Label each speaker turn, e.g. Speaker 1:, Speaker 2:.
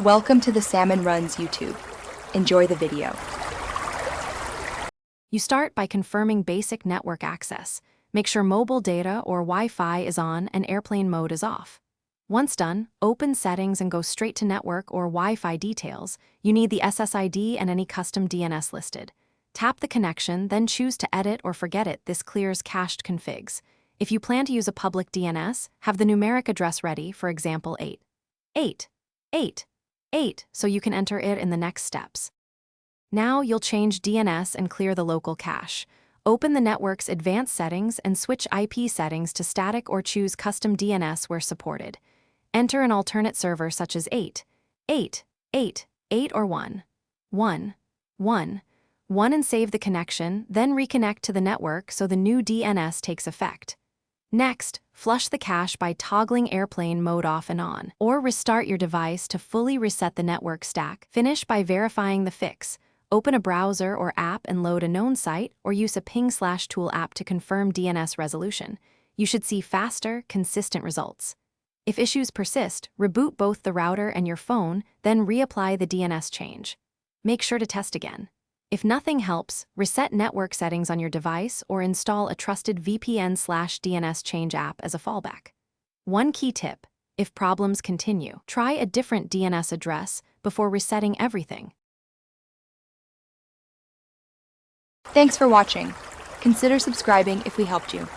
Speaker 1: Welcome to the Salmon Runs YouTube. Enjoy the video.
Speaker 2: You start by confirming basic network access. Make sure mobile data or Wi-Fi is on and airplane mode is off. Once done, open Settings and go straight to Network or Wi-Fi details. You need the SSID and any custom DNS listed. Tap the connection, then choose to edit or forget it. This clears cached configs. If you plan to use a public DNS, have the numeric address ready, for example 8 so you can enter it in the next steps. Now you'll change DNS and clear the local cache. Open the network's advanced settings and switch IP settings to static or choose custom DNS where supported. Enter an alternate server such as 8 or 1 and save the connection, then reconnect to the network so the new DNS takes effect. Next, flush the cache by toggling airplane mode off and on, or restart your device to fully reset the network stack. Finish by verifying the fix. Open a browser or app and load a known site, or use a ping/tool app to confirm DNS resolution. You should see faster, consistent results. If issues persist, reboot both the router and your phone, then reapply the DNS change. Make sure to test again. If nothing helps, reset network settings on your device or install a trusted VPN/DNS change app as a fallback. One key tip: if problems continue, try a different DNS address before resetting everything.
Speaker 1: Thanks for watching. Consider subscribing if we helped you.